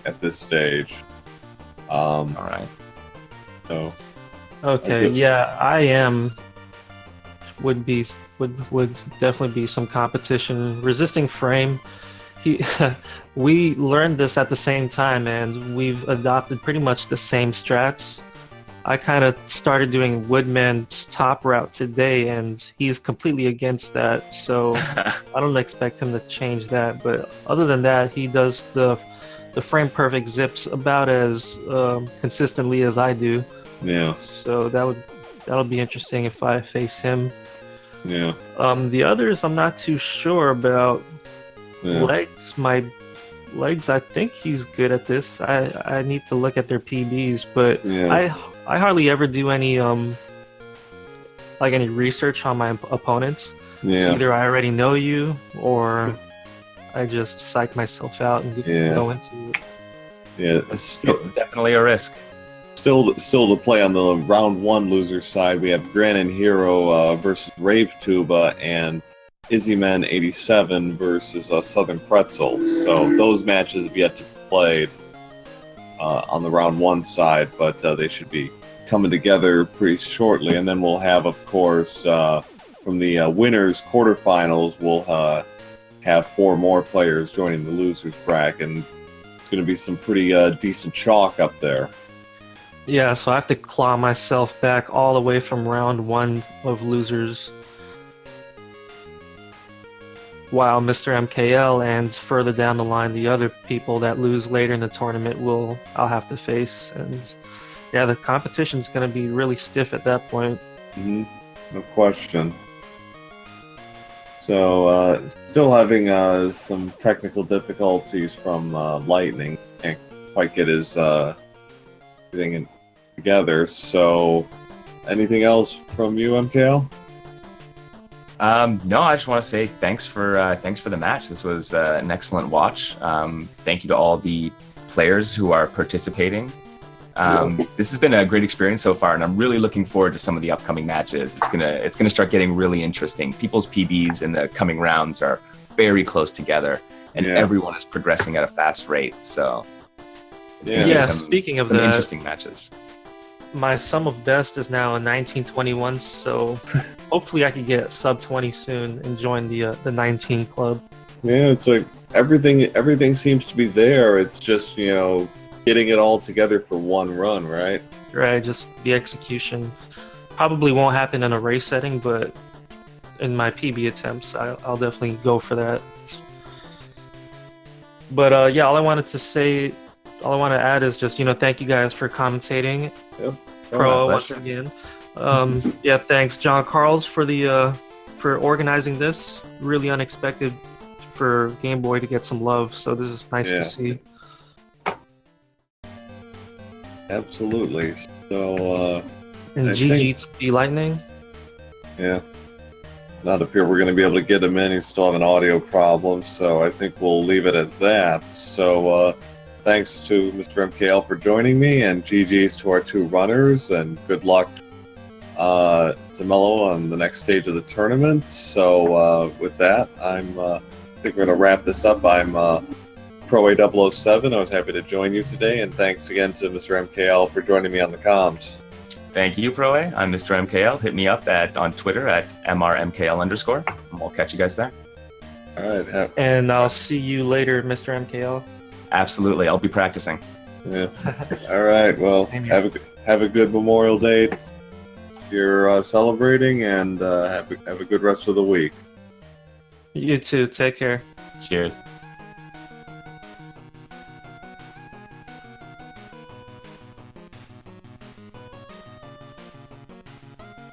at this stage. All right. So. Okay, yeah, I am. Would definitely be some competition. Resisting Frame, we learned this at the same time, and we've adopted pretty much the same strats. I kind of started doing Woodman's top route today, and he's completely against that, so I don't expect him to change that. But other than that, he does the frame perfect zips about as consistently as I do. Yeah. So that'll be interesting if I face him. Yeah. The others I'm not too sure about. Yeah. Legs, I think he's good at this. I need to look at their PBs, but Yeah. I hardly ever do any any research on my opponents. Yeah. Either I already know you or I just psych myself out and go into it. Yeah. It's definitely a risk. Still to play on the round 1 loser side, we have Gran Hero versus Rave Tuba and Izzyman 87 versus Southern Pretzel. So those matches have yet to be played on the round 1 side, but they should be coming together pretty shortly. And then we'll have, of course, from the winners quarterfinals, we'll have 4 more players joining the losers bracket, and it's going to be some pretty decent chalk up there. Yeah, so I have to claw myself back all the way from round 1 of losers. while Mr. MKL and further down the line, the other people that lose later in the tournament I'll have to face. And yeah, the competition's going to be really stiff at that point. No question. So, still having some technical difficulties from Lightning. Can't quite get his everything together. So, anything else from you, MKL? No, I just want to say thanks for the match. This was an excellent watch. Thank you to all the players who are participating. This has been a great experience so far, and I'm really looking forward to some of the upcoming matches. It's gonna start getting really interesting. People's PBs in the coming rounds are very close together, and everyone is progressing at a fast rate. So it's gonna be speaking of some that, interesting matches. My sum of best is now a 1921, so hopefully I can get sub 20 soon and join the 19 club. Yeah, it's like everything seems to be there. It's just, getting it all together for one run, right? Right, just the execution. Probably won't happen in a race setting, but in my PB attempts, I'll definitely go for that. But all I want to add is just, thank you guys for commentating. Yep. Pro once again. Thanks John Carls for organizing this. Really unexpected for Game Boy to get some love, so this is nice to see. Absolutely. So, and GG to be Lightning. Yeah. Not appear we're going to be able to get him in. He's still having an audio problem, so I think we'll leave it at that. So, thanks to Mr. MKL for joining me, and GG's to our two runners, and good luck to Mello on the next stage of the tournament. So, with that, I think we're going to wrap this up. I'm ProA007. I was happy to join you today, and thanks again to Mr. MKL for joining me on the comms. Thank you, ProA. I'm Mr. MKL. Hit me up on Twitter at @MRMKL_, and we'll catch you guys there. All right. And I'll see you later, Mr. MKL. Absolutely. I'll be practicing. Yeah. All right. Well, have a good Memorial Day. You're celebrating, and have a good rest of the week. You too. Take care. Cheers.